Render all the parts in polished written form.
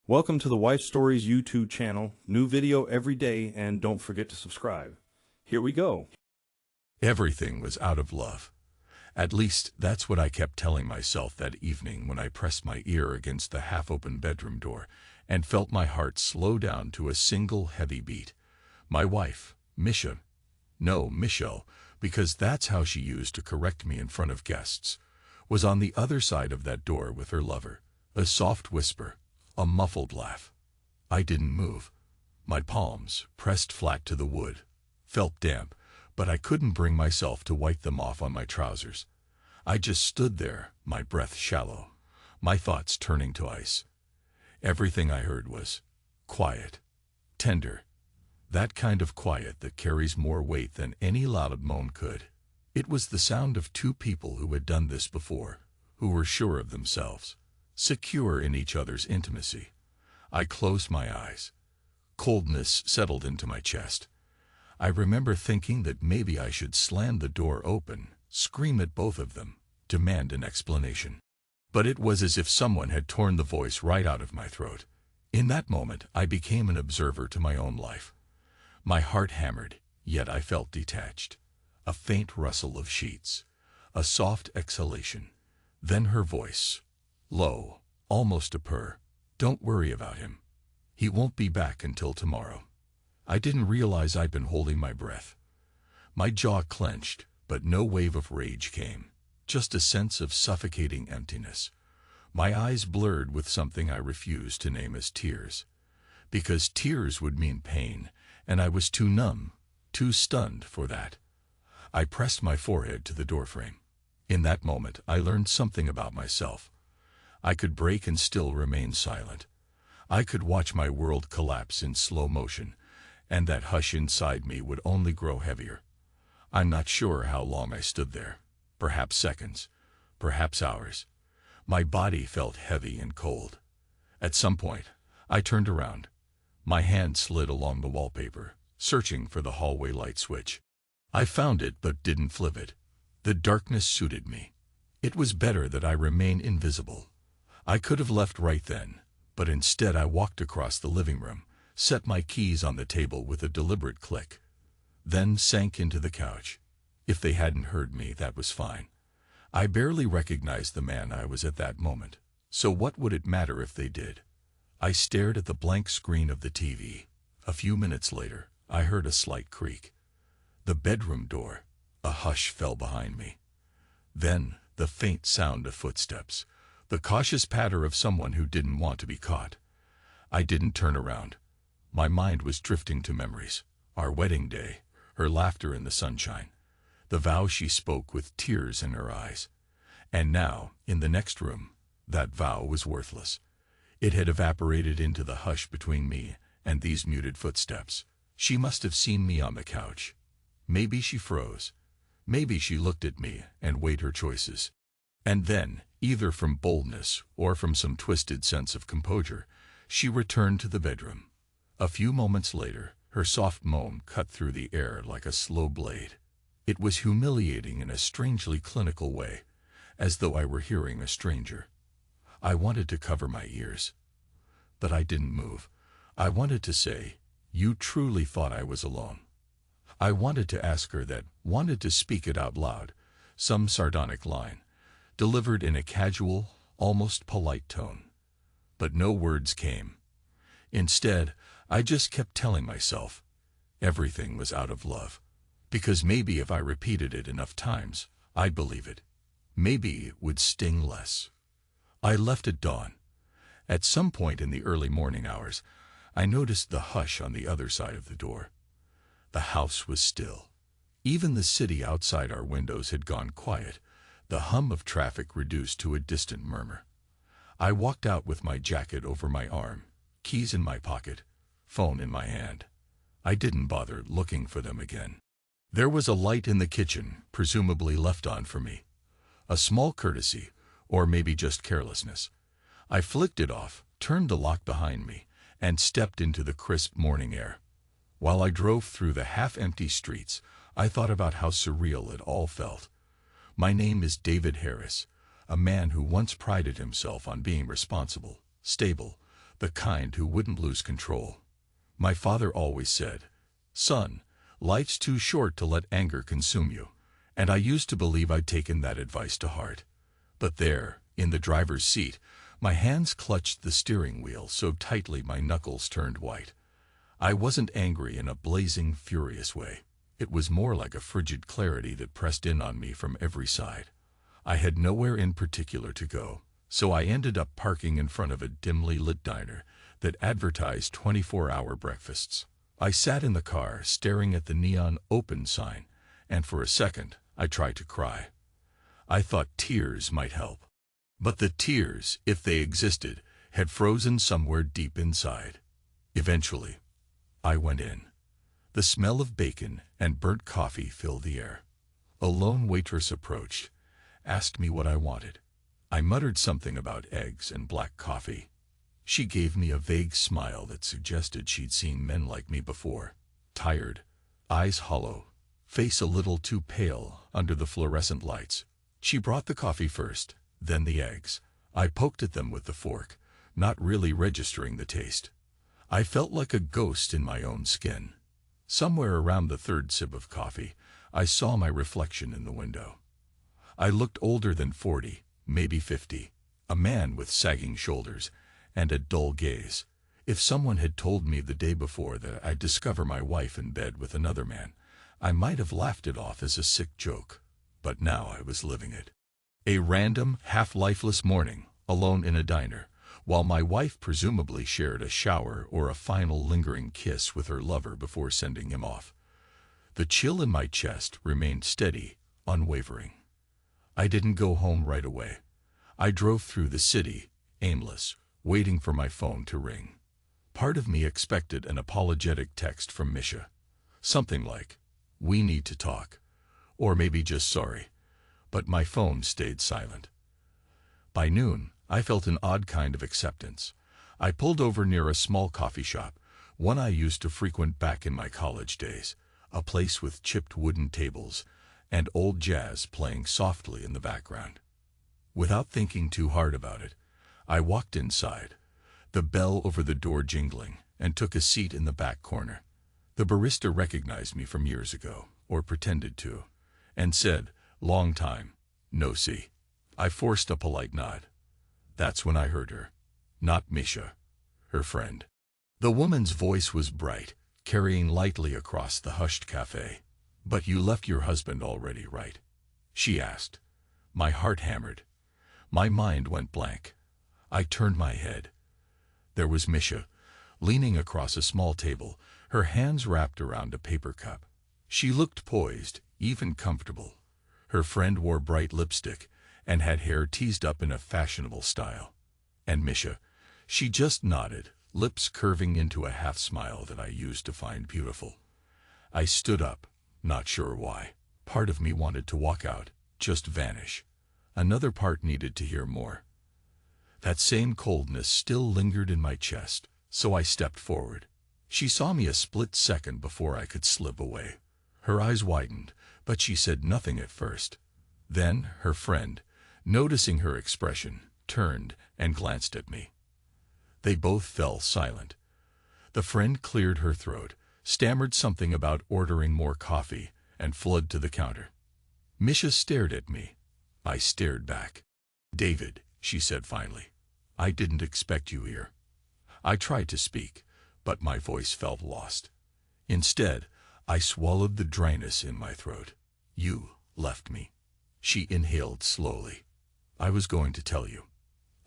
Welcome to the Wife Stories YouTube channel. New video every day, and don't forget to subscribe. Here we go. Everything was out of love. At least, that's what I kept telling myself that evening when I pressed my ear against the half-open bedroom door and felt my heart slow down to a single heavy beat. My wife, Michelle, because that's how she used to correct me in front of guests, was on the other side of that door with her lover. A soft whisper, a muffled laugh. I didn't move. My palms, pressed flat to the wood, felt damp, but I couldn't bring myself to wipe them off on my trousers. I just stood there, my breath shallow, my thoughts turning to ice. Everything I heard was quiet, tender, that kind of quiet that carries more weight than any loud moan could. It was the sound of two people who had done this before, who were sure of themselves, secure in each other's intimacy. I closed my eyes. Coldness settled into my chest. I remember thinking that maybe I should slam the door open, scream at both of them, demand an explanation. But it was as if someone had torn the voice right out of my throat. In that moment, I became an observer to my own life. My heart hammered, yet I felt detached. A faint rustle of sheets, a soft exhalation. Then her voice, low, almost a purr. Don't worry about him. He won't be back until tomorrow. I didn't realize I'd been holding my breath. My jaw clenched, but no wave of rage came, just a sense of suffocating emptiness. My eyes blurred with something I refused to name as tears, because tears would mean pain, and I was too numb, too stunned for that. I pressed my forehead to the doorframe. In that moment, I learned something about myself. I could break and still remain silent. I could watch my world collapse in slow motion, and that hush inside me would only grow heavier. I'm not sure how long I stood there. Perhaps seconds, perhaps hours. My body felt heavy and cold. At some point, I turned around. My hand slid along the wallpaper, searching for the hallway light switch. I found it but didn't flip it. The darkness suited me. It was better that I remain invisible. I could have left right then, but instead I walked across the living room, set my keys on the table with a deliberate click, then sank into the couch. If they hadn't heard me, that was fine. I barely recognized the man I was at that moment, so what would it matter if they did? I stared at the blank screen of the TV. A few minutes later, I heard a slight creak. The bedroom door. A hush fell behind me. Then, the faint sound of footsteps, the cautious patter of someone who didn't want to be caught. I didn't turn around. My mind was drifting to memories. Our wedding day, her laughter in the sunshine, the vow she spoke with tears in her eyes. And now, in the next room, that vow was worthless. It had evaporated into the hush between me and these muted footsteps. She must have seen me on the couch. Maybe she froze. Maybe she looked at me and weighed her choices. And then, either from boldness or from some twisted sense of composure, she returned to the bedroom. A few moments later, her soft moan cut through the air like a slow blade. It was humiliating in a strangely clinical way, as though I were hearing a stranger. I wanted to cover my ears, but I didn't move. I wanted to say, "You truly thought I was alone." I wanted to ask her that, wanted to speak it out loud, some sardonic line, delivered in a casual, almost polite tone. But no words came. Instead, I just kept telling myself, everything was out of love. Because maybe if I repeated it enough times, I'd believe it. Maybe it would sting less. I left at dawn. At some point in the early morning hours, I noticed the hush on the other side of the door. The house was still. Even the city outside our windows had gone quiet, the hum of traffic reduced to a distant murmur. I walked out with my jacket over my arm, keys in my pocket, phone in my hand. I didn't bother looking for them again. There was a light in the kitchen, presumably left on for me. A small courtesy, or maybe just carelessness. I flicked it off, turned the lock behind me, and stepped into the crisp morning air. While I drove through the half-empty streets, I thought about how surreal it all felt. My name is David Harris, a man who once prided himself on being responsible, stable, the kind who wouldn't lose control. My father always said, "Son, life's too short to let anger consume you," and I used to believe I'd taken that advice to heart. But there, in the driver's seat, my hands clutched the steering wheel so tightly my knuckles turned white. I wasn't angry in a blazing, furious way. It was more like a frigid clarity that pressed in on me from every side. I had nowhere in particular to go, so I ended up parking in front of a dimly lit diner that advertised 24-hour breakfasts. I sat in the car, staring at the neon open sign, and for a second, I tried to cry. I thought tears might help. But the tears, if they existed, had frozen somewhere deep inside. Eventually, I went in. The smell of bacon and burnt coffee filled the air. A lone waitress approached, asked me what I wanted. I muttered something about eggs and black coffee. She gave me a vague smile that suggested she'd seen men like me before. Tired, eyes hollow, face a little too pale under the fluorescent lights. She brought the coffee first, then the eggs. I poked at them with the fork, not really registering the taste. I felt like a ghost in my own skin. Somewhere around the third sip of coffee, I saw my reflection in the window. I looked older than 40, maybe 50, a man with sagging shoulders and a dull gaze. If someone had told me the day before that I'd discover my wife in bed with another man, I might have laughed it off as a sick joke. But now I was living it. A random, half-lifeless morning, alone in a diner, while my wife presumably shared a shower or a final lingering kiss with her lover before sending him off. The chill in my chest remained steady, unwavering. I didn't go home right away. I drove through the city, aimless, waiting for my phone to ring. Part of me expected an apologetic text from Misha. Something like, "We need to talk," or maybe just "sorry." But my phone stayed silent. By noon, I felt an odd kind of acceptance. I pulled over near a small coffee shop, one I used to frequent back in my college days, a place with chipped wooden tables and old jazz playing softly in the background. Without thinking too hard about it, I walked inside, the bell over the door jingling, and took a seat in the back corner. The barista recognized me from years ago, or pretended to, and said, "Long time, no see." I forced a polite nod. That's when I heard her. Not Misha, her friend. The woman's voice was bright, carrying lightly across the hushed cafe. "But you left your husband already, right?" she asked. My heart hammered. My mind went blank. I turned my head. There was Misha, leaning across a small table, her hands wrapped around a paper cup. She looked poised, even comfortable. Her friend wore bright lipstick and had hair teased up in a fashionable style. And Misha, she just nodded, lips curving into a half-smile that I used to find beautiful. I stood up, not sure why. Part of me wanted to walk out, just vanish. Another part needed to hear more. That same coldness still lingered in my chest, so I stepped forward. She saw me a split second before I could slip away. Her eyes widened, but she said nothing at first. Then her friend, noticing her expression, turned and glanced at me. They both fell silent. The friend cleared her throat, stammered something about ordering more coffee, and fled to the counter. Misha stared at me. I stared back. "David," she said finally, "I didn't expect you here." I tried to speak, but my voice felt lost. Instead, I swallowed the dryness in my throat. "You left me." She inhaled slowly. "I was going to tell you."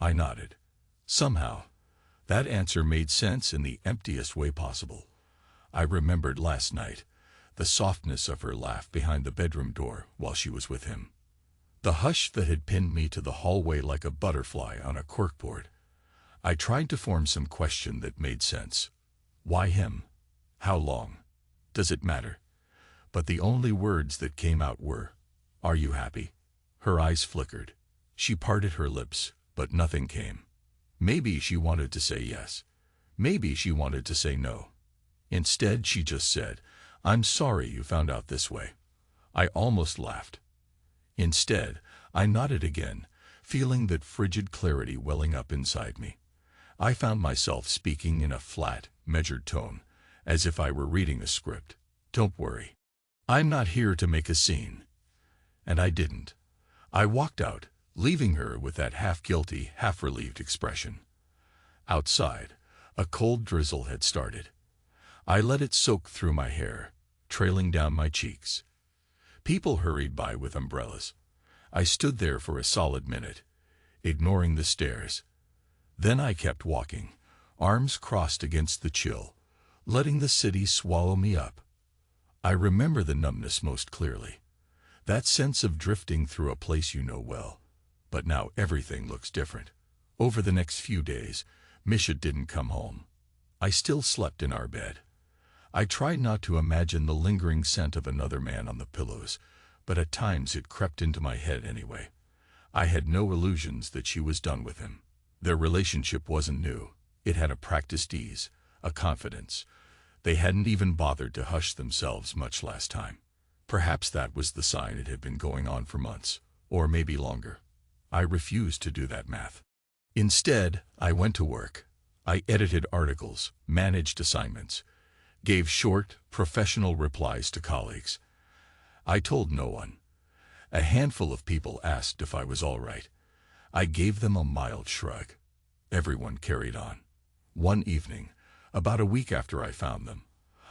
I nodded. Somehow, that answer made sense in the emptiest way possible. I remembered last night, the softness of her laugh behind the bedroom door while she was with him. The hush that had pinned me to the hallway like a butterfly on a corkboard. I tried to form some question that made sense. Why him? How long? Does it matter? But the only words that came out were, "Are you happy?" Her eyes flickered. She parted her lips, but nothing came. Maybe she wanted to say yes. Maybe she wanted to say no. Instead, she just said, "I'm sorry you found out this way." I almost laughed. Instead, I nodded again, feeling that frigid clarity welling up inside me. I found myself speaking in a flat, measured tone, as if I were reading a script. "Don't worry. I'm not here to make a scene." And I didn't. I walked out, leaving her with that half-guilty, half-relieved expression. Outside, a cold drizzle had started. I let it soak through my hair, trailing down my cheeks. People hurried by with umbrellas. I stood there for a solid minute, ignoring the stares. Then I kept walking, arms crossed against the chill, letting the city swallow me up. I remember the numbness most clearly. That sense of drifting through a place you know well. But now everything looks different. Over the next few days, Misha didn't come home. I still slept in our bed. I tried not to imagine the lingering scent of another man on the pillows, but at times it crept into my head anyway. I had no illusions that she was done with him. Their relationship wasn't new. It had a practiced ease, a confidence. They hadn't even bothered to hush themselves much last time. Perhaps that was the sign it had been going on for months, or maybe longer. I refused to do that math. Instead, I went to work. I edited articles, managed assignments, gave short, professional replies to colleagues. I told no one. A handful of people asked if I was all right. I gave them a mild shrug. Everyone carried on. One evening, about a week after I found them,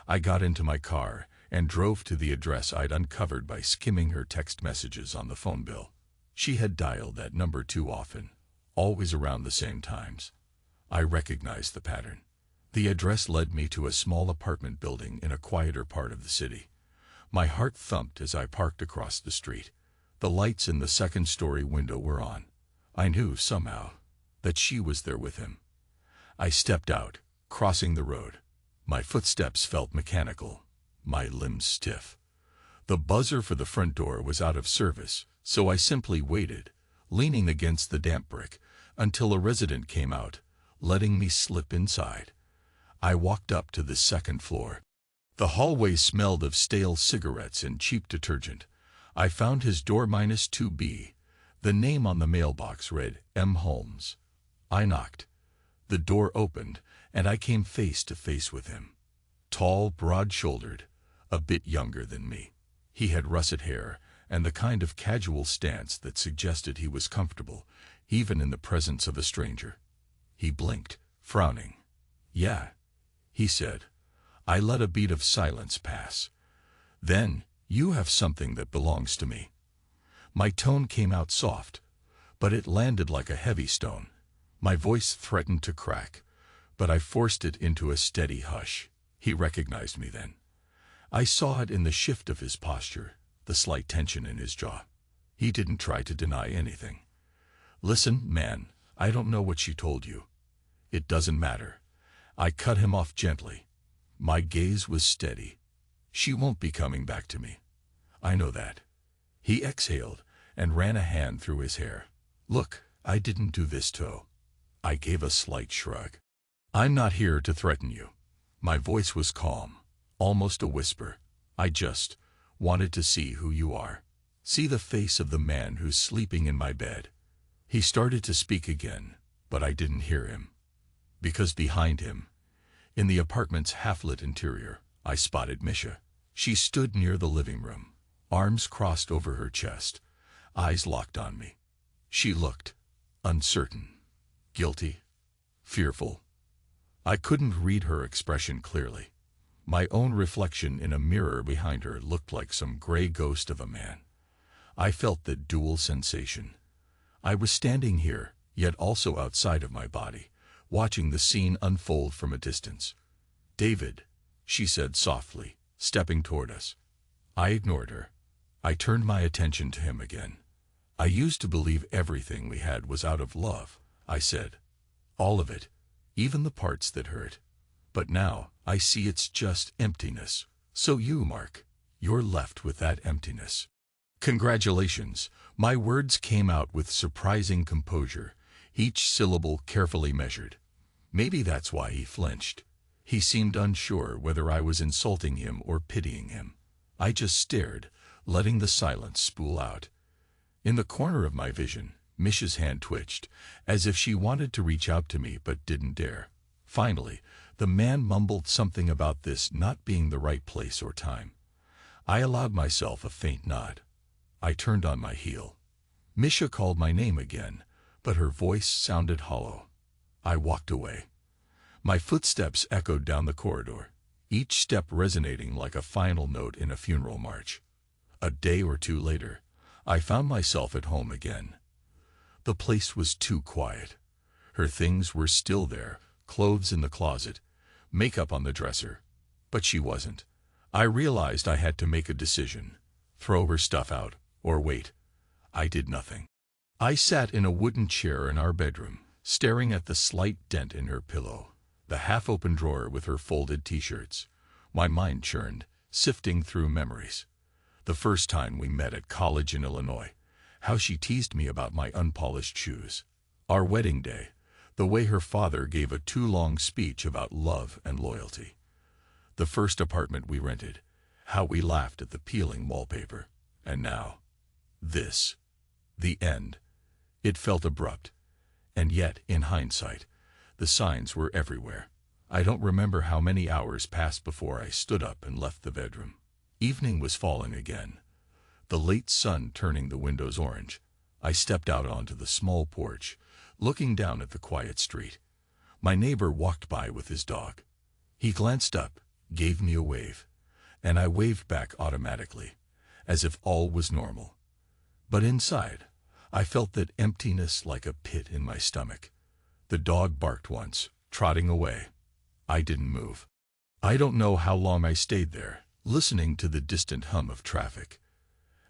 I got into my car and drove to the address I'd uncovered by skimming her text messages on the phone bill. She had dialed that number too often, always around the same times. I recognized the pattern. The address led me to a small apartment building in a quieter part of the city. My heart thumped as I parked across the street. The lights in the second-story window were on. I knew, somehow, that she was there with him. I stepped out, crossing the road. My footsteps felt mechanical, my limbs stiff. The buzzer for the front door was out of service, so I simply waited, leaning against the damp brick, until a resident came out, letting me slip inside. I walked up to the second floor. The hallway smelled of stale cigarettes and cheap detergent. I found his door -2B. The name on the mailbox read M. Holmes. I knocked. The door opened, and I came face to face with him. Tall, broad-shouldered, a bit younger than me. He had russet hair and the kind of casual stance that suggested he was comfortable, even in the presence of a stranger. He blinked, frowning. "Yeah," he said. I let a beat of silence pass. "Then, you have something that belongs to me." My tone came out soft, but it landed like a heavy stone. My voice threatened to crack, but I forced it into a steady hush. He recognized me then. I saw it in the shift of his posture, the slight tension in his jaw. He didn't try to deny anything. "Listen, man, I don't know what she told you. It doesn't matter." I cut him off gently. My gaze was steady. "She won't be coming back to me. I know that." He exhaled and ran a hand through his hair. "Look, I didn't do this to." I gave a slight shrug. "I'm not here to threaten you." My voice was calm, almost a whisper. "I just wanted to see who you are. See the face of the man who's sleeping in my bed." He started to speak again, but I didn't hear him. Because behind him, in the apartment's half-lit interior, I spotted Misha. She stood near the living room, arms crossed over her chest, eyes locked on me. She looked uncertain, guilty, fearful. I couldn't read her expression clearly. My own reflection in a mirror behind her looked like some gray ghost of a man. I felt that dual sensation. I was standing here, yet also outside of my body, watching the scene unfold from a distance. "David," she said softly, stepping toward us. I ignored her. I turned my attention to him again. "I used to believe everything we had was out of love," I said. "All of it, even the parts that hurt. But now, I see it's just emptiness. So you, Mark, you're left with that emptiness." "Congratulations." My words came out with surprising composure, each syllable carefully measured. Maybe that's why he flinched. He seemed unsure whether I was insulting him or pitying him. I just stared, letting the silence spool out. In the corner of my vision, Misha's hand twitched, as if she wanted to reach out to me but didn't dare. Finally, the man mumbled something about this not being the right place or time. I allowed myself a faint nod. I turned on my heel. Misha called my name again, but her voice sounded hollow. I walked away. My footsteps echoed down the corridor, each step resonating like a final note in a funeral march. A day or two later, I found myself at home again. The place was too quiet. Her things were still there, clothes in the closet, makeup on the dresser. But she wasn't. I realized I had to make a decision. Throw her stuff out, or wait. I did nothing. I sat in a wooden chair in our bedroom, staring at the slight dent in her pillow, the half-open drawer with her folded t-shirts. My mind churned, sifting through memories. The first time we met at college in Illinois, how she teased me about my unpolished shoes. Our wedding day, the way her father gave a too-long speech about love and loyalty. The first apartment we rented, how we laughed at the peeling wallpaper. And now, this. The end. It felt abrupt. And yet, in hindsight, the signs were everywhere. I don't remember how many hours passed before I stood up and left the bedroom. Evening was falling again, the late sun turning the windows orange. I stepped out onto the small porch, looking down at the quiet street. My neighbor walked by with his dog. He glanced up, gave me a wave, and I waved back automatically, as if all was normal. But inside, I felt that emptiness like a pit in my stomach. The dog barked once, trotting away. I didn't move. I don't know how long I stayed there, listening to the distant hum of traffic.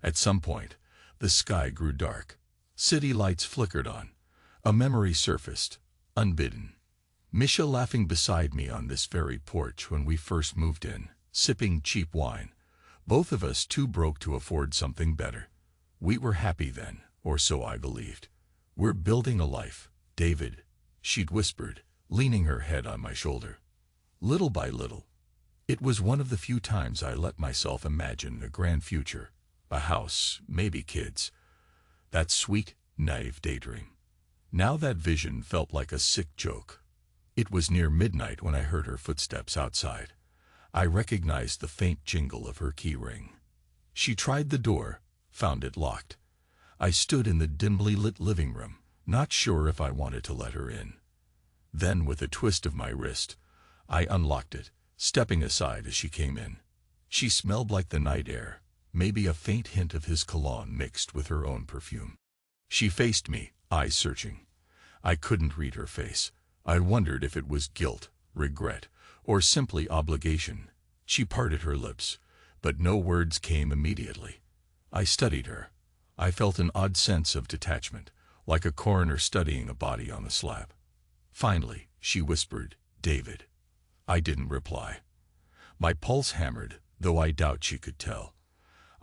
At some point, the sky grew dark. City lights flickered on. A memory surfaced, unbidden. Misha laughing beside me on this very porch when we first moved in, sipping cheap wine. Both of us too broke to afford something better. We were happy then, or so I believed. We're building a life, David, she'd whispered, leaning her head on my shoulder. Little by little. It was one of the few times I let myself imagine a grand future. A house, maybe kids. That sweet, naive daydream. Now that vision felt like a sick joke. It was near midnight when I heard her footsteps outside. I recognized the faint jingle of her key ring. She tried the door, found it locked. I stood in the dimly lit living room, not sure if I wanted to let her in. Then, with a twist of my wrist, I unlocked it, stepping aside as she came in. She smelled like the night air, maybe a faint hint of his cologne mixed with her own perfume. She faced me, eyes searching. I couldn't read her face. I wondered if it was guilt, regret, or simply obligation. She parted her lips, but no words came immediately. I studied her. I felt an odd sense of detachment, like a coroner studying a body on a slab. Finally, she whispered, "David." I didn't reply. My pulse hammered, though I doubt she could tell.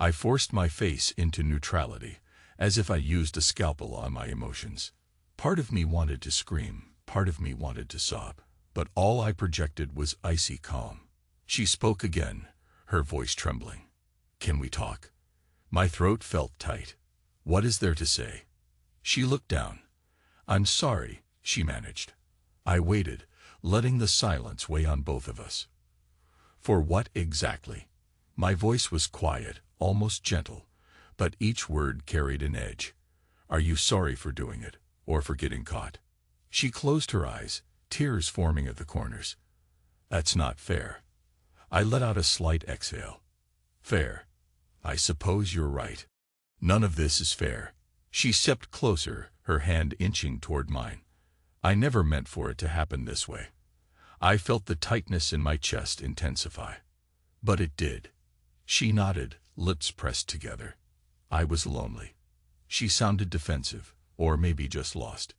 I forced my face into neutrality, as if I used a scalpel on my emotions. Part of me wanted to scream, part of me wanted to sob, but all I projected was icy calm. She spoke again, her voice trembling. "Can we talk?" My throat felt tight. "What is there to say?" She looked down. "I'm sorry," she managed. I waited, letting the silence weigh on both of us. For what exactly? My voice was quiet, almost gentle, but each word carried an edge. "Are you sorry for doing it, or for getting caught?" She closed her eyes, tears forming at the corners. "That's not fair." I let out a slight exhale. "Fair? I suppose you're right. None of this is fair." She stepped closer, her hand inching toward mine. I never meant for it to happen this way. I felt the tightness in my chest intensify. But it did. She nodded, lips pressed together. I was lonely. She sounded defensive, or maybe just lost.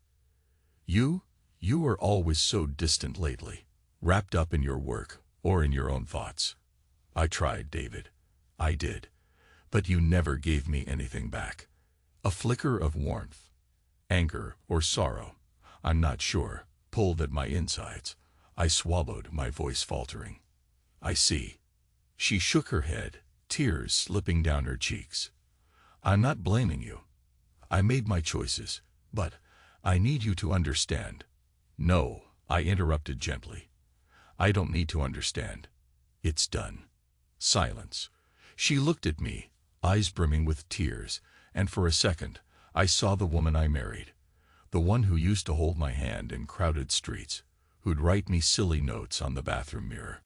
You were always so distant lately, wrapped up in your work, or in your own thoughts." I tried, David. I did. But you never gave me anything back. A flicker of warmth, anger or sorrow, I'm not sure, pulled at my insides. I swallowed, my voice faltering. "I see." She shook her head, tears slipping down her cheeks. "I'm not blaming you. I made my choices, But I need you to understand. No, I interrupted gently. I don't need to understand. It's done. Silence. She looked at me, eyes brimming with tears, and for a second, I saw the woman I married. The one who used to hold my hand in crowded streets, who'd write me silly notes on the bathroom mirror.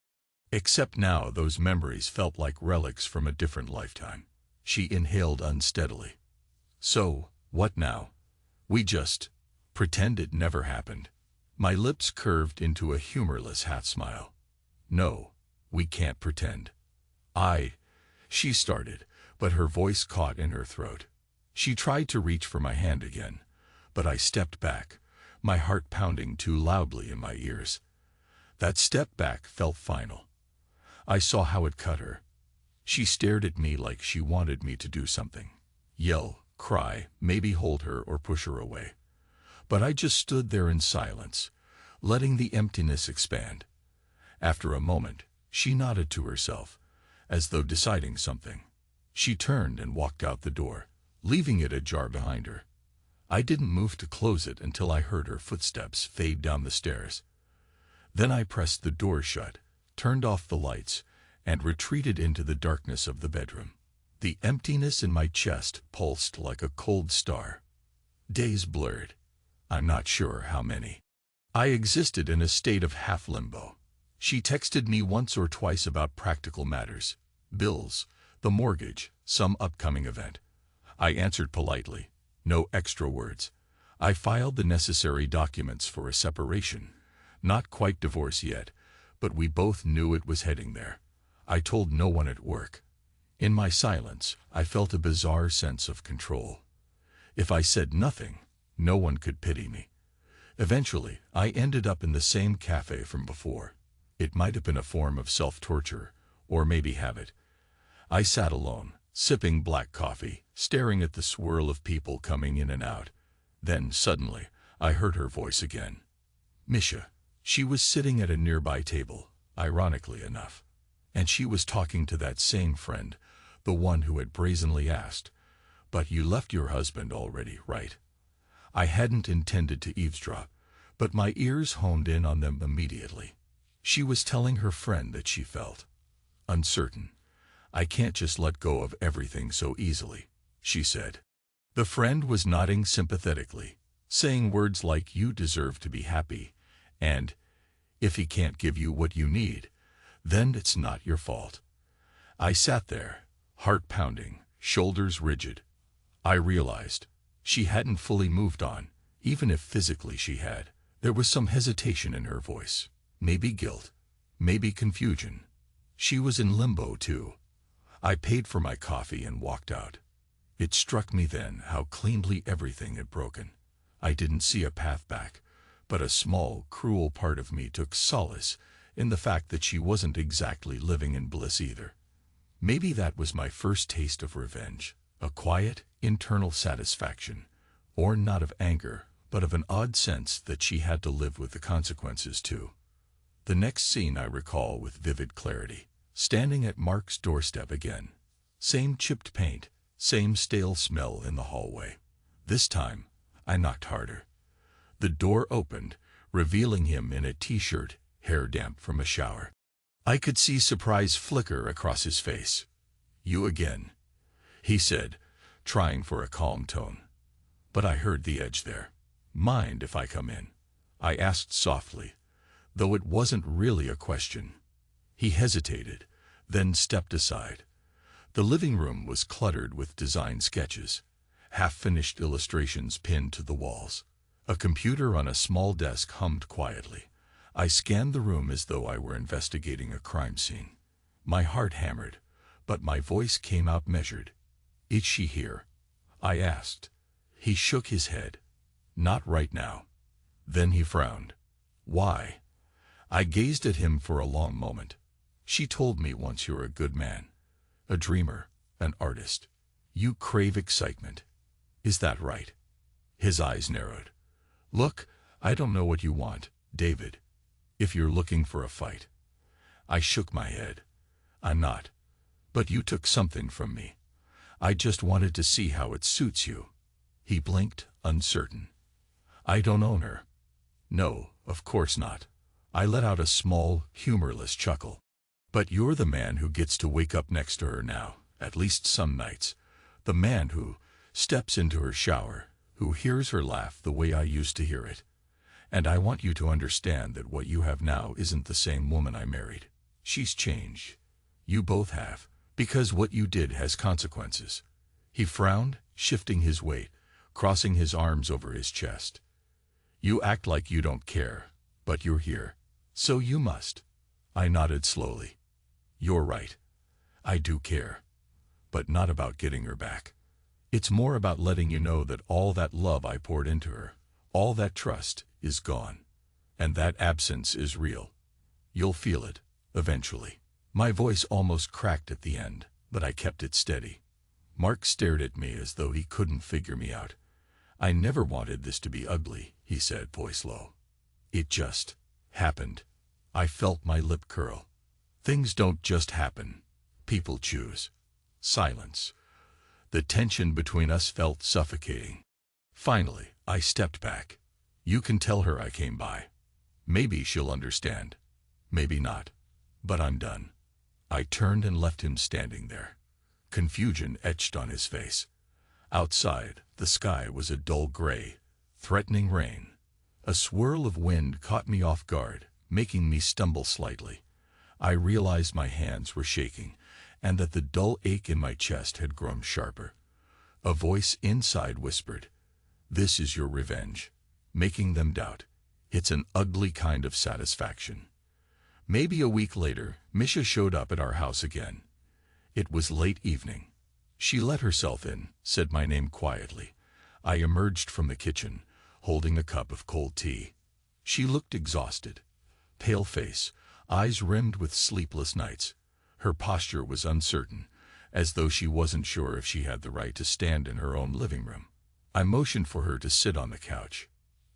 Except now those memories felt like relics from a different lifetime. She inhaled unsteadily. So, what now? We just pretend it never happened. My lips curved into a humorless half smile. No, we can't pretend. She started, but her voice caught in her throat. She tried to reach for my hand again, but I stepped back, my heart pounding too loudly in my ears. That step back felt final. I saw how it cut her. She stared at me like she wanted me to do something. Yell, cry, maybe hold her or push her away. But I just stood there in silence, letting the emptiness expand. After a moment, she nodded to herself, as though deciding something. She turned and walked out the door, leaving it ajar behind her. I didn't move to close it until I heard her footsteps fade down the stairs. Then I pressed the door shut, turned off the lights, and retreated into the darkness of the bedroom. The emptiness in my chest pulsed like a cold star. Days blurred. I'm not sure how many. I existed in a state of half-limbo. She texted me once or twice about practical matters, bills, the mortgage, some upcoming event. I answered politely, no extra words. I filed the necessary documents for a separation. Not quite divorce yet, but we both knew it was heading there. I told no one at work. In my silence, I felt a bizarre sense of control. If I said nothing, no one could pity me. Eventually, I ended up in the same cafe from before. It might have been a form of self-torture, or maybe habit. I sat alone, sipping black coffee, staring at the swirl of people coming in and out. Then, suddenly, I heard her voice again. Misha. She was sitting at a nearby table, ironically enough. And she was talking to that same friend, the one who had brazenly asked, "But you left your husband already, right?" I hadn't intended to eavesdrop, but my ears honed in on them immediately. She was telling her friend that she felt uncertain. "I can't just let go of everything so easily," she said. The friend was nodding sympathetically, saying words like, "You deserve to be happy," and, "If he can't give you what you need, then it's not your fault." I sat there, heart pounding, shoulders rigid. I realized she hadn't fully moved on, even if physically she had. There was some hesitation in her voice, maybe guilt, maybe confusion. She was in limbo too. I paid for my coffee and walked out. It struck me then how cleanly everything had broken. I didn't see a path back, but a small, cruel part of me took solace in the fact that she wasn't exactly living in bliss either. Maybe that was my first taste of revenge, a quiet, internal satisfaction, or not of anger, but of an odd sense that she had to live with the consequences too. The next scene I recall with vivid clarity, standing at Mark's doorstep again. Same chipped paint, same stale smell in the hallway. This time, I knocked harder. The door opened, revealing him in a t-shirt, hair damp from a shower. I could see surprise flicker across his face. "You again," he said, trying for a calm tone. But I heard the edge there. "Mind if I come in?" I asked softly, though it wasn't really a question. He hesitated, then stepped aside. The living room was cluttered with design sketches, half-finished illustrations pinned to the walls. A computer on a small desk hummed quietly. I scanned the room as though I were investigating a crime scene. My heart hammered, but my voice came out measured. "Is she here?" I asked. He shook his head. "Not right now." Then he frowned. "Why?" I gazed at him for a long moment. "She told me once you're a good man. A dreamer, an artist. You crave excitement. Is that right?" His eyes narrowed. "Look, I don't know what you want, David. If you're looking for a fight." I shook my head. "I'm not. But you took something from me. I just wanted to see how it suits you." He blinked, uncertain. I don't own her. No, of course not. I let out a small, humorless chuckle. But you're the man who gets to wake up next to her now, at least some nights. The man who steps into her shower, who hears her laugh the way I used to hear it. And I want you to understand that what you have now isn't the same woman I married. She's changed. You both have. Because what you did has consequences. He frowned, shifting his weight, crossing his arms over his chest. You act like you don't care, but you're here. So you must. I nodded slowly. You're right. I do care. But not about getting her back. It's more about letting you know that all that love I poured into her, all that trust, is gone. And that absence is real. You'll feel it, eventually. My voice almost cracked at the end, but I kept it steady. Mark stared at me as though he couldn't figure me out. I never wanted this to be ugly, he said, voice low. It just happened. I felt my lip curl. Things don't just happen. People choose. Silence. The tension between us felt suffocating. Finally, I stepped back. You can tell her I came by. Maybe she'll understand. Maybe not. But I'm done. I turned and left him standing there. Confusion etched on his face. Outside, the sky was a dull gray, threatening rain. A swirl of wind caught me off guard, making me stumble slightly. I realized my hands were shaking, and that the dull ache in my chest had grown sharper. A voice inside whispered, "This is your revenge," making them doubt. It's an ugly kind of satisfaction. Maybe a week later, Misha showed up at our house again. It was late evening. She let herself in, said my name quietly. I emerged from the kitchen, holding a cup of cold tea. She looked exhausted. Pale face, eyes rimmed with sleepless nights. Her posture was uncertain, as though she wasn't sure if she had the right to stand in her own living room. I motioned for her to sit on the couch.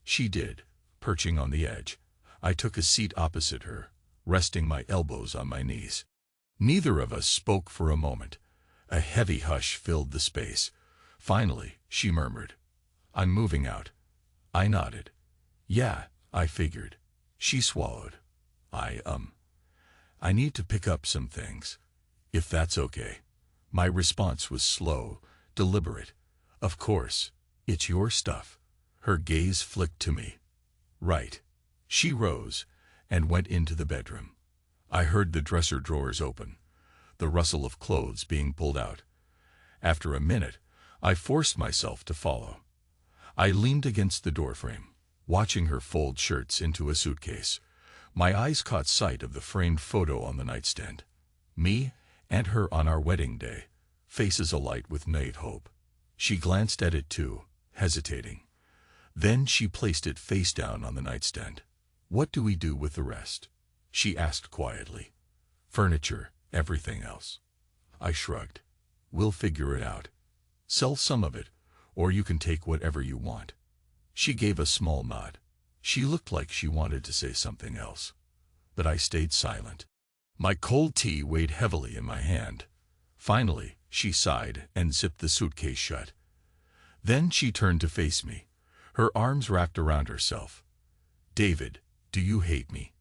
She did, perching on the edge. I took a seat opposite her, resting my elbows on my knees. Neither of us spoke for a moment. A heavy hush filled the space. Finally, she murmured, "I'm moving out." I nodded. "Yeah, I figured." She swallowed. I need to pick up some things, if that's okay." My response was slow, deliberate. "Of course, it's your stuff." Her gaze flicked to me. "Right." She rose and went into the bedroom. I heard the dresser drawers open, the rustle of clothes being pulled out. After a minute, I forced myself to follow. I leaned against the doorframe, watching her fold shirts into a suitcase. My eyes caught sight of the framed photo on the nightstand. Me and her on our wedding day, faces alight with naive hope. She glanced at it too, hesitating. Then she placed it face down on the nightstand. "What do we do with the rest?" she asked quietly. "Furniture, everything else." I shrugged. "We'll figure it out. Sell some of it, or you can take whatever you want." She gave a small nod. She looked like she wanted to say something else, but I stayed silent. My cold tea weighed heavily in my hand. Finally, she sighed and zipped the suitcase shut. Then she turned to face me, her arms wrapped around herself. "David, do you hate me?"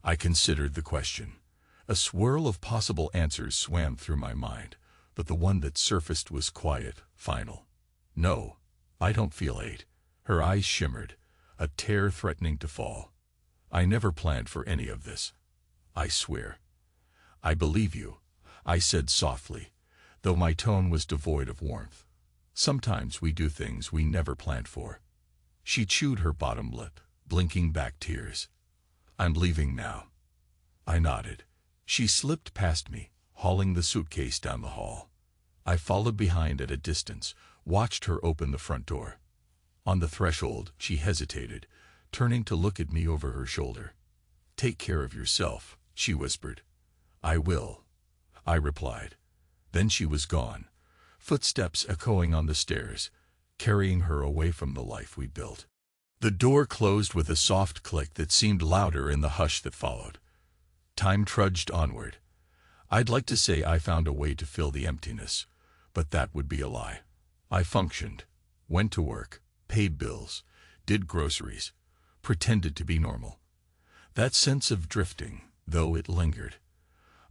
I considered the question. A swirl of possible answers swam through my mind, but the one that surfaced was quiet, final. "No, I don't feel hate." Her eyes shimmered, a tear threatening to fall. "I never planned for any of this. I swear." "I believe you," I said softly, though my tone was devoid of warmth. "Sometimes we do things we never planned for." She chewed her bottom lip, blinking back tears. "I'm leaving now." I nodded. She slipped past me, hauling the suitcase down the hall. I followed behind at a distance, watched her open the front door. On the threshold, she hesitated, turning to look at me over her shoulder. "Take care of yourself," she whispered. "I will," I replied. Then she was gone, footsteps echoing on the stairs, carrying her away from the life we built. The door closed with a soft click that seemed louder in the hush that followed. Time trudged onward. I'd like to say I found a way to fill the emptiness, but that would be a lie. I functioned, went to work, paid bills, did groceries, pretended to be normal. That sense of drifting, though it lingered.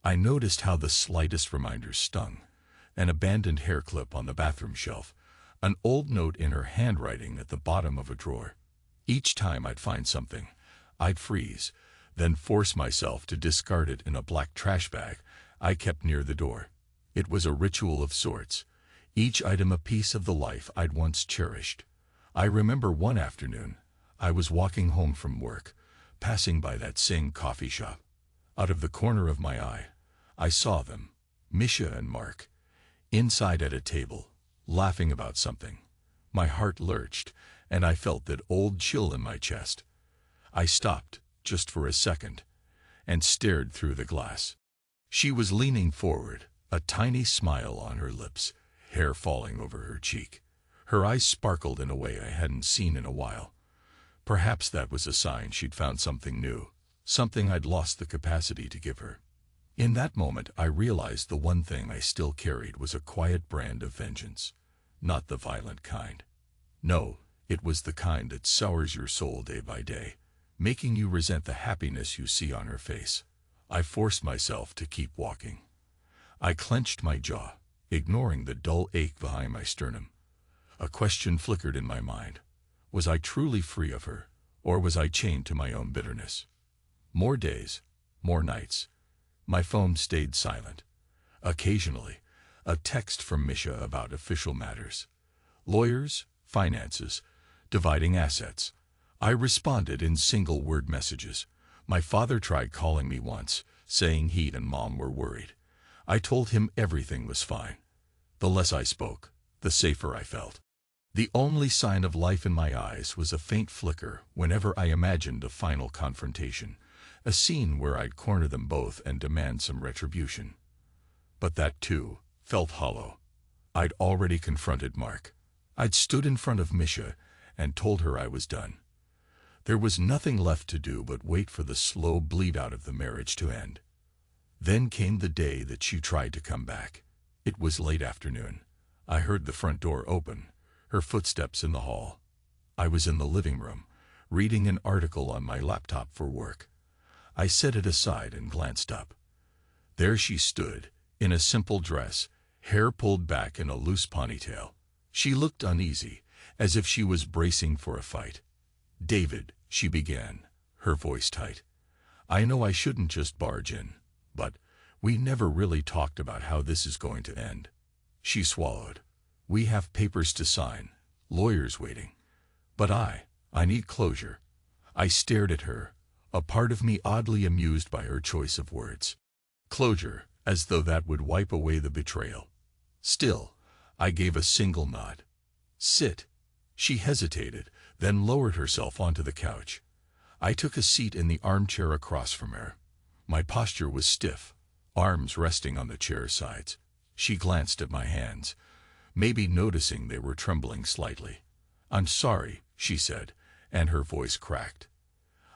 I noticed how the slightest reminders stung. An abandoned hair clip on the bathroom shelf, an old note in her handwriting at the bottom of a drawer. Each time I'd find something, I'd freeze, then force myself to discard it in a black trash bag I kept near the door. It was a ritual of sorts, each item a piece of the life I'd once cherished. I remember one afternoon, I was walking home from work, passing by that same coffee shop. Out of the corner of my eye, I saw them, Misha and Mark, inside at a table, laughing about something. My heart lurched, and I felt that old chill in my chest. I stopped, just for a second, and stared through the glass. She was leaning forward, a tiny smile on her lips, hair falling over her cheek. Her eyes sparkled in a way I hadn't seen in a while. Perhaps that was a sign she'd found something new, something I'd lost the capacity to give her. In that moment, I realized the one thing I still carried was a quiet brand of vengeance. Not the violent kind. No, it was the kind that sours your soul day by day, making you resent the happiness you see on her face. I forced myself to keep walking. I clenched my jaw, ignoring the dull ache behind my sternum. A question flickered in my mind. Was I truly free of her, or was I chained to my own bitterness? More days, more nights. My phone stayed silent. Occasionally, a text from Misha about official matters. Lawyers, finances, dividing assets. I responded in single-word messages. My father tried calling me once, saying he and Mom were worried. I told him everything was fine. The less I spoke, the safer I felt. The only sign of life in my eyes was a faint flicker whenever I imagined a final confrontation, a scene where I'd corner them both and demand some retribution. But that, too, felt hollow. I'd already confronted Mark. I'd stood in front of Misha and told her I was done. There was nothing left to do but wait for the slow bleed-out of the marriage to end. Then came the day that she tried to come back. It was late afternoon. I heard the front door open, her footsteps in the hall. I was in the living room, reading an article on my laptop for work. I set it aside and glanced up. There she stood, in a simple dress, hair pulled back in a loose ponytail. She looked uneasy, as if she was bracing for a fight. "David," she began, her voice tight. "I know I shouldn't just barge in, but we never really talked about how this is going to end." She swallowed. "We have papers to sign, lawyers waiting. But I need closure." I stared at her, a part of me oddly amused by her choice of words. Closure, as though that would wipe away the betrayal. Still, I gave a single nod. "Sit." She hesitated, then lowered herself onto the couch. I took a seat in the armchair across from her. My posture was stiff, arms resting on the chair sides. She glanced at my hands, maybe noticing they were trembling slightly. "I'm sorry," she said, and her voice cracked.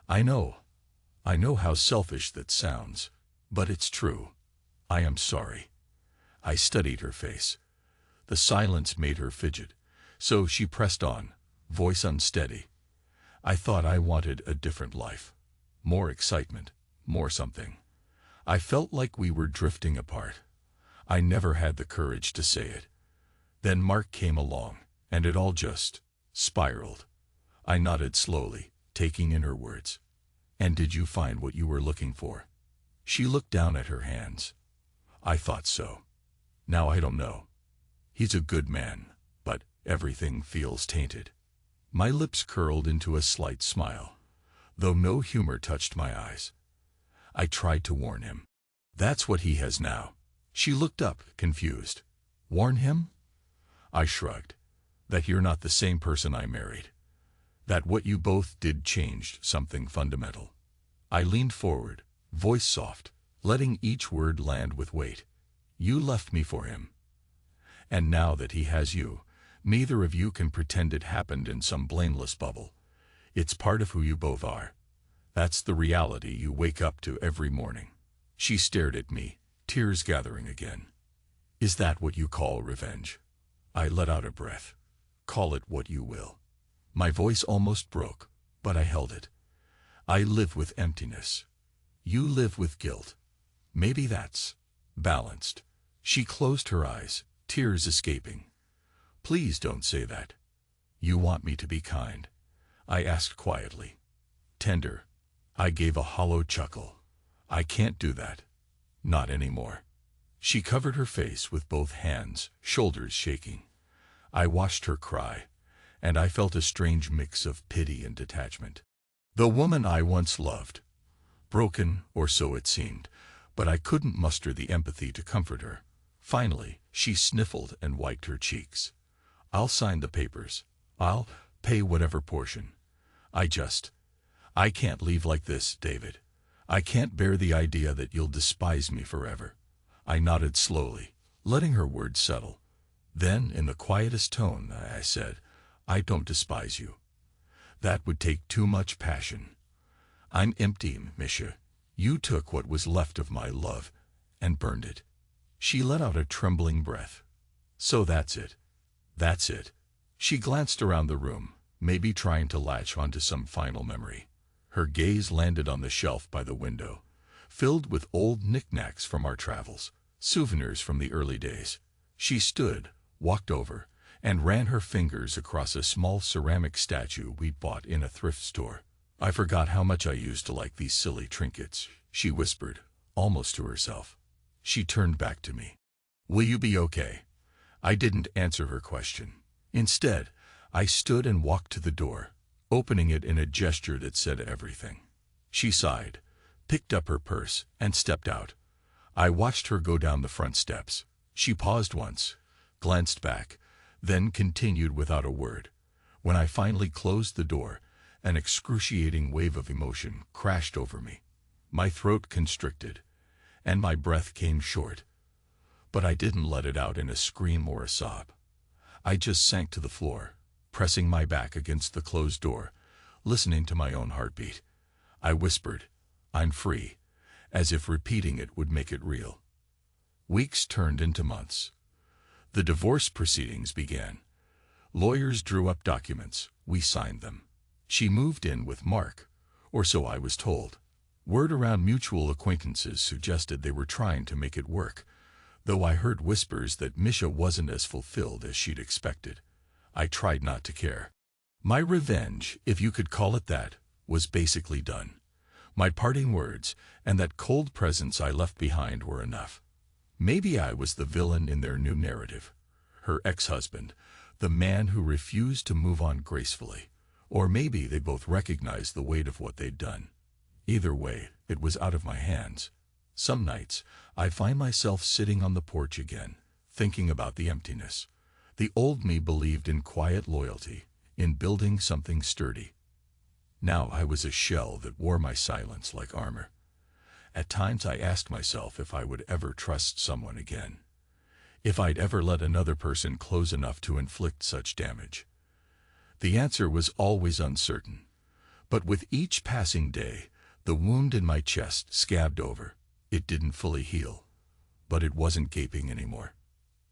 I know how selfish that sounds, but it's true. I am sorry." I studied her face. The silence made her fidget, so she pressed on, voice unsteady. "I thought I wanted a different life. More excitement, more something. I felt like we were drifting apart. I never had the courage to say it. Then Mark came along, and it all just spiraled." I nodded slowly, taking in her words. "And did you find what you were looking for?" She looked down at her hands. "I thought so. Now I don't know. He's a good man, but everything feels tainted." My lips curled into a slight smile, though no humor touched my eyes. "I tried to warn him. That's what he has now." She looked up, confused. "Warn him?" I shrugged. "That you're not the same person I married. That what you both did changed something fundamental." I leaned forward, voice soft, letting each word land with weight. "You left me for him. And now that he has you, neither of you can pretend it happened in some blameless bubble. It's part of who you both are. That's the reality you wake up to every morning." She stared at me, tears gathering again. "Is that what you call revenge?" I let out a breath. "Call it what you will. My voice almost broke, but I held it. I live with emptiness. You live with guilt. Maybe that's balanced. She closed her eyes, tears escaping. Please don't say that. You want me to be kind. I asked quietly. Tender. I gave a hollow chuckle. I can't do that. Not anymore. She covered her face with both hands, shoulders shaking. I watched her cry, and I felt a strange mix of pity and detachment. The woman I once loved. Broken, or so it seemed, but I couldn't muster the empathy to comfort her. Finally, she sniffled and wiped her cheeks. I'll sign the papers. I'll pay whatever portion. I can't leave like this, David. I can't bear the idea that you'll despise me forever. I nodded slowly, letting her words settle. Then, in the quietest tone, I said, I don't despise you. That would take too much passion. I'm empty, Misha. You took what was left of my love and burned it. She let out a trembling breath. So that's it. That's it. She glanced around the room, maybe trying to latch onto some final memory. Her gaze landed on the shelf by the window, filled with old knickknacks from our travels, souvenirs from the early days. She stood, walked over, and ran her fingers across a small ceramic statue we'd bought in a thrift store. I forgot how much I used to like these silly trinkets, she whispered, almost to herself. She turned back to me. Will you be okay? I didn't answer her question. Instead, I stood and walked to the door, opening it in a gesture that said everything. She sighed, picked up her purse, and stepped out. I watched her go down the front steps. She paused once, glanced back, then continued without a word. When I finally closed the door, an excruciating wave of emotion crashed over me. My throat constricted, and my breath came short. But I didn't let it out in a scream or a sob. I just sank to the floor, pressing my back against the closed door, listening to my own heartbeat. I whispered, I'm free, as if repeating it would make it real. Weeks turned into months. The divorce proceedings began. Lawyers drew up documents. We signed them. She moved in with Mark, or so I was told. Word around mutual acquaintances suggested they were trying to make it work, though I heard whispers that Misha wasn't as fulfilled as she'd expected. I tried not to care. My revenge, if you could call it that, was basically done. My parting words and that cold presence I left behind were enough. Maybe I was the villain in their new narrative, her ex-husband, the man who refused to move on gracefully. Or maybe they both recognized the weight of what they'd done. Either way, it was out of my hands. Some nights, I find myself sitting on the porch again, thinking about the emptiness. The old me believed in quiet loyalty, in building something sturdy. Now I was a shell that wore my silence like armor. At times I asked myself if I would ever trust someone again. If I'd ever let another person close enough to inflict such damage. The answer was always uncertain. But with each passing day, the wound in my chest scabbed over. It didn't fully heal, but it wasn't gaping anymore.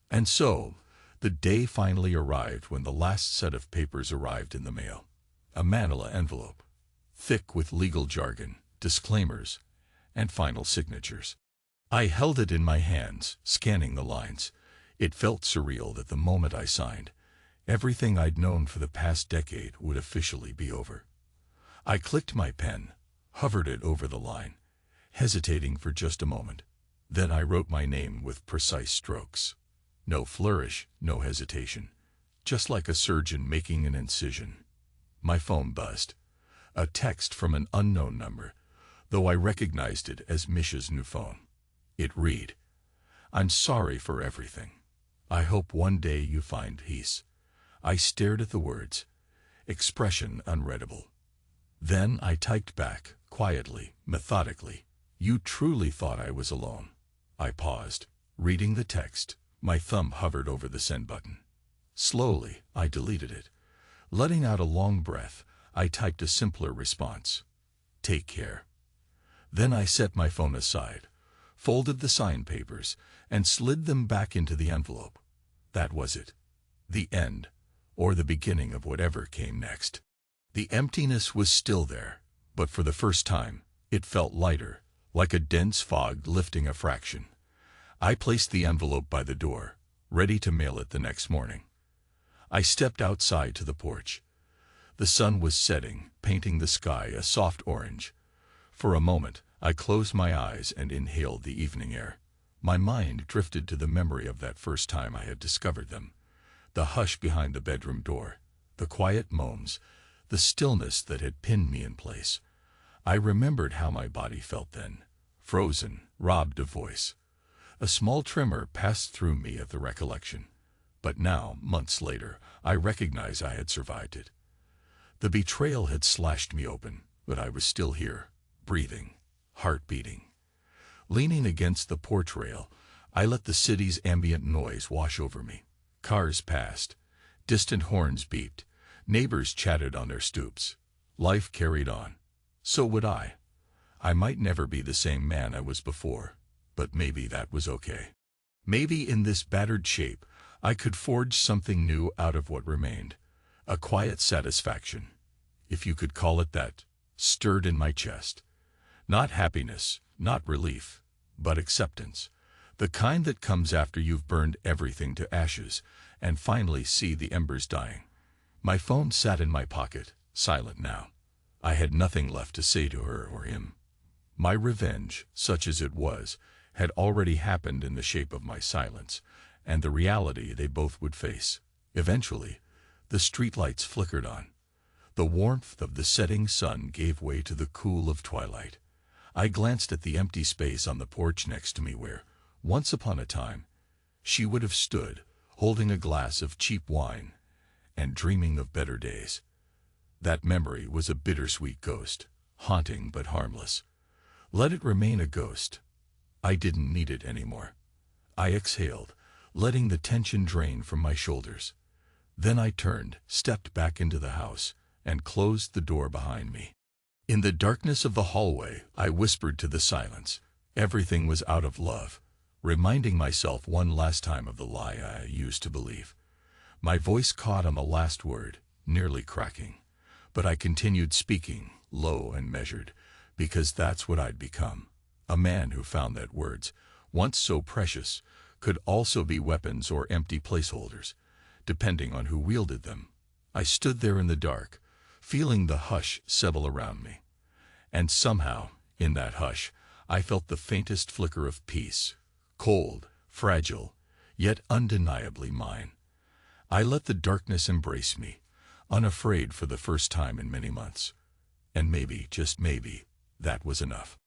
And so, the day finally arrived when the last set of papers arrived in the mail. A manila envelope, thick with legal jargon, disclaimers, and final signatures. I held it in my hands, scanning the lines. It felt surreal that the moment I signed, everything I'd known for the past decade would officially be over. I clicked my pen, hovered it over the line, hesitating for just a moment. Then I wrote my name with precise strokes. No flourish, no hesitation. Just like a surgeon making an incision. My phone buzzed. A text from an unknown number, though I recognized it as Misha's new phone. It read, I'm sorry for everything. I hope one day you find peace. I stared at the words, expression unreadable. Then I typed back, quietly, methodically. You truly thought I was alone. I paused, reading the text. My thumb hovered over the send button. Slowly, I deleted it. Letting out a long breath, I typed a simpler response. Take care. Then I set my phone aside, folded the signed papers, and slid them back into the envelope. That was it. The end. or the beginning of whatever came next. The emptiness was still there, but for the first time, it felt lighter, like a dense fog lifting a fraction. I placed the envelope by the door, ready to mail it the next morning. I stepped outside to the porch. The sun was setting, painting the sky a soft orange. For a moment, I closed my eyes and inhaled the evening air. My mind drifted to the memory of that first time I had discovered them. The hush behind the bedroom door, the quiet moans, the stillness that had pinned me in place. I remembered how my body felt then, frozen, robbed of voice. A small tremor passed through me at the recollection. But now, months later, I recognize I had survived it. The betrayal had slashed me open, but I was still here, breathing, heart beating. Leaning against the porch rail, I let the city's ambient noise wash over me. Cars passed, distant horns beeped, neighbors chatted on their stoops. Life carried on. So would I. I might never be the same man I was before, but maybe that was okay. Maybe in this battered shape, I could forge something new out of what remained. A quiet satisfaction, if you could call it that, stirred in my chest. Not happiness, not relief, but acceptance. The kind that comes after you've burned everything to ashes and finally see the embers dying. My phone sat in my pocket, silent now. I had nothing left to say to her or him. My revenge, such as it was, had already happened in the shape of my silence, and the reality they both would face. Eventually, the streetlights flickered on. The warmth of the setting sun gave way to the cool of twilight. I glanced at the empty space on the porch next to me where, once upon a time, she would have stood, holding a glass of cheap wine and dreaming of better days. That memory was a bittersweet ghost, haunting but harmless. Let it remain a ghost. I didn't need it anymore. I exhaled, letting the tension drain from my shoulders. Then I turned, stepped back into the house, and closed the door behind me. In the darkness of the hallway, I whispered to the silence. Everything was out of love, reminding myself one last time of the lie I used to believe. My voice caught on the last word, nearly cracking. But I continued speaking, low and measured, because that's what I'd become. A man who found that words, once so precious, could also be weapons or empty placeholders, depending on who wielded them. I stood there in the dark, feeling the hush settle around me. And somehow, in that hush, I felt the faintest flicker of peace, cold, fragile, yet undeniably mine. I let the darkness embrace me, unafraid for the first time in many months. And maybe, just maybe, that was enough.